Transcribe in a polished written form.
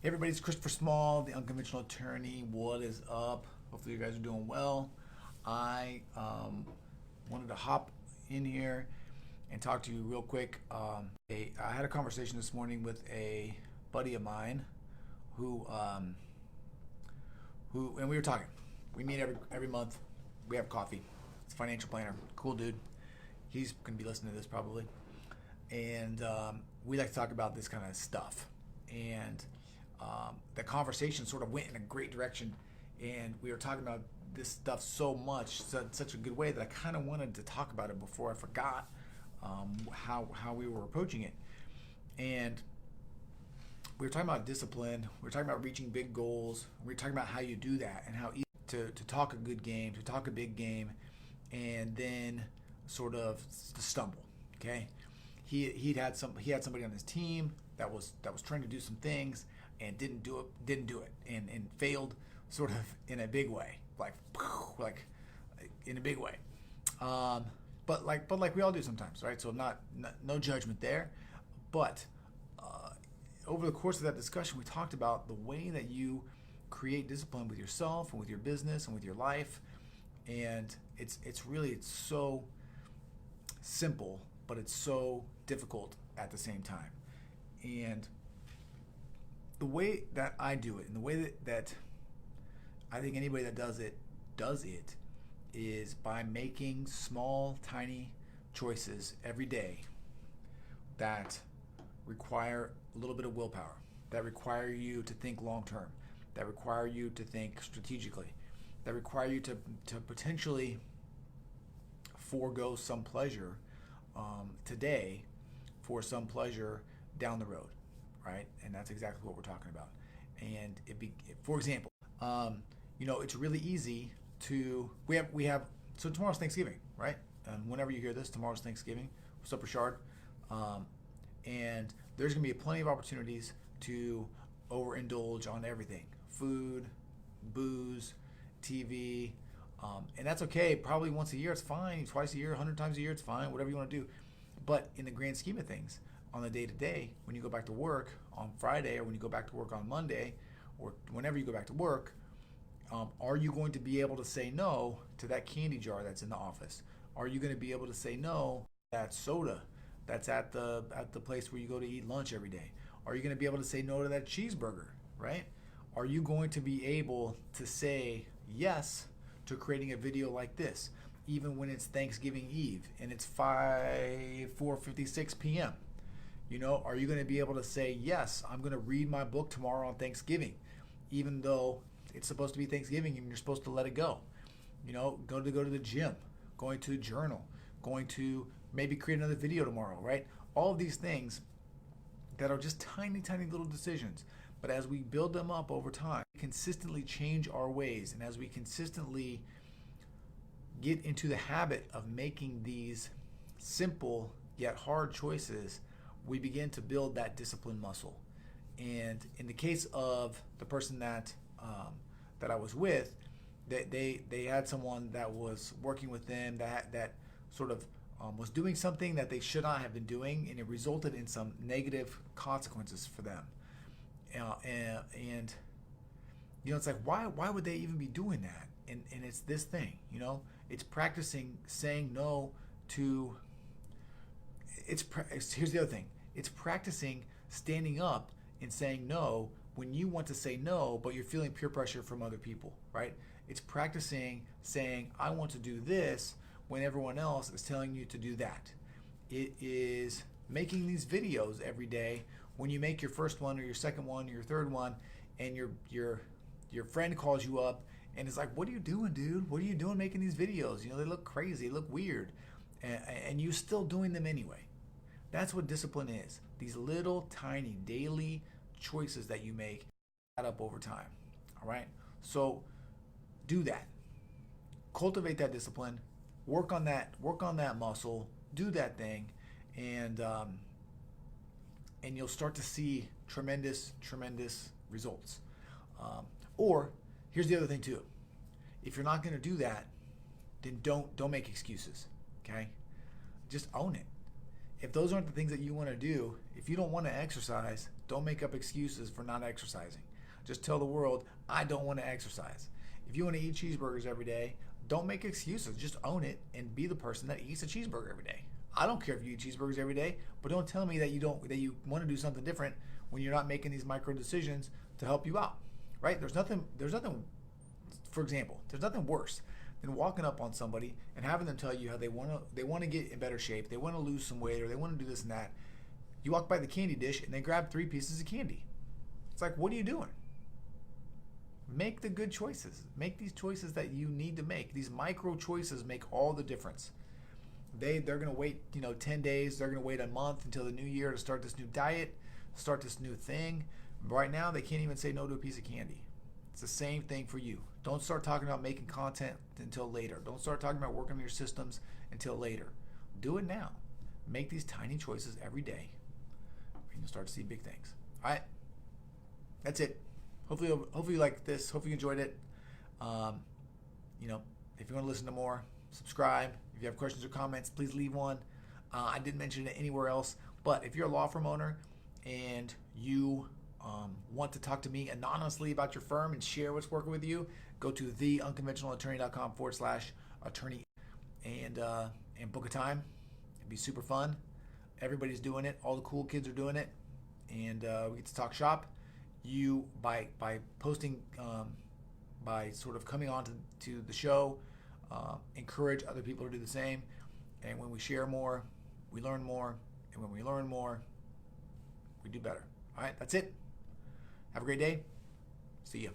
Hey everybody, it's Christopher Small, the Unconventional Attorney. What is up? Hopefully you guys are doing well. I wanted to hop in here and talk to you real quick. I had a conversation this morning with a buddy of mine who and we were talking. We meet every month. We have coffee. It's a financial planner, cool dude. He's gonna be listening to this probably, and we like to talk about this kind of stuff. And the conversation sort of went in a great direction, and we were talking about this stuff so much, such a good way that I kind of wanted to talk about it before I forgot how we were approaching it. And we were talking about discipline. We were talking about reaching big goals. We were talking about how you do that and how easy to talk a good game, to talk a big game, and then sort of to stumble. Okay, he had somebody on his team that was trying to do some things and didn't do it and failed sort of in a big way, like in a big way. But like we all do sometimes, right? So no judgment there. But over the course of that discussion, we talked about the way that you create discipline with yourself and with your business and with your life. And it's so simple, but it's so difficult at the same time. And the way that I do it, and the way that I think anybody that does it is by making small, tiny choices every day that require a little bit of willpower, that require you to think long term, that require you to think strategically, that require you to potentially forego some pleasure today for some pleasure down the road, right? And that's exactly what we're talking about. And for example, it's really easy to we have so tomorrow's Thanksgiving, right? And whenever you hear this, tomorrow's Thanksgiving. What's up, Richard? And there's gonna be plenty of opportunities to overindulge on everything: food, booze, TV, and that's okay. Probably once a year, it's fine. Twice a year, 100 times a year, it's fine. Whatever you want to do. But in the grand scheme of things, on the day-to-day, when you go back to work on Friday, or when you go back to work on Monday, or whenever you go back to work, are you going to be able to say no to that candy jar that's in the office? Are you going to be able to say no to that soda that's at the place where you go to eat lunch every day? Are you going to be able to say no to that cheeseburger, right? Are you going to be able to say yes to creating a video like this, even when it's Thanksgiving Eve and it's 4:56 p.m.? Are you going to be able to say, yes, I'm going to read my book tomorrow on Thanksgiving, even though it's supposed to be Thanksgiving and you're supposed to let it go? Go to the gym, going to journal, going to maybe create another video tomorrow, right? All of these things that are just tiny, tiny little decisions. But as we build them up over time, we consistently change our ways. And as we consistently get into the habit of making these simple yet hard choices, we begin to build that discipline muscle. And in the case of the person that I was with, they had someone that was working with them that sort of was doing something that they should not have been doing, and it resulted in some negative consequences for them. And it's like, why would they even be doing that? And it's this thing, it's practicing saying no to. Here's the other thing. It's practicing standing up and saying no when you want to say no, but you're feeling peer pressure from other people, right? It's practicing saying, I want to do this when everyone else is telling you to do that. It is making these videos every day when you make your first one or your second one or your third one, and your friend calls you up and is like, what are you doing, dude? What are you doing making these videos? They look crazy, they look weird. And you're still doing them anyway. That's what discipline is. These little tiny daily choices that you make add up over time. All right? So do that. Cultivate that discipline. Work on that muscle. Do that thing, and you'll start to see tremendous results. Or here's the other thing too. If you're not going to do that, then don't make excuses. Okay? Just own it. If those aren't the things that you want to do, if you don't want to exercise, Don't make up excuses for not exercising. Just tell the world, I don't want to exercise. If you want to eat cheeseburgers every day, don't make excuses. Just own it and be the person that eats a cheeseburger every day. I don't care if you eat cheeseburgers every day, but don't tell me that you want to do something different when you're not making these micro decisions to help you out. Right? There's nothing, for example, there's nothing worse than walking up on somebody and having them tell you how they want to get in better shape, they want to lose some weight, or they want to do this and that. You walk by the candy dish and they grab 3 pieces of candy. It's like, what are you doing? Make the good choices. Make these choices that you need to make. These micro choices make all the difference. They're going to wait, 10 days. They're going to wait a month until the new year to start this new diet, start this new thing. Right now, they can't even say no to a piece of candy. It's the same thing for you. Don't start talking about making content until later. Don't start talking about working on your systems until later. Do it now. Make these tiny choices every day, and you'll start to see big things. All right? That's it. Hopefully you liked this. Hopefully you enjoyed it. If you want to listen to more, subscribe. If you have questions or comments, please leave one. I didn't mention it anywhere else, but if you're a law firm owner and you want to talk to me anonymously about your firm and share what's working with you, go to theunconventionalattorney.com/attorney and book a time. It'd be super fun. Everybody's doing it. All the cool kids are doing it, and we get to talk shop. You by posting, by sort of coming on to the show, encourage other people to do the same. And when we share more, we learn more. And when we learn more, we do better. All right, that's it. Have a great day. See you.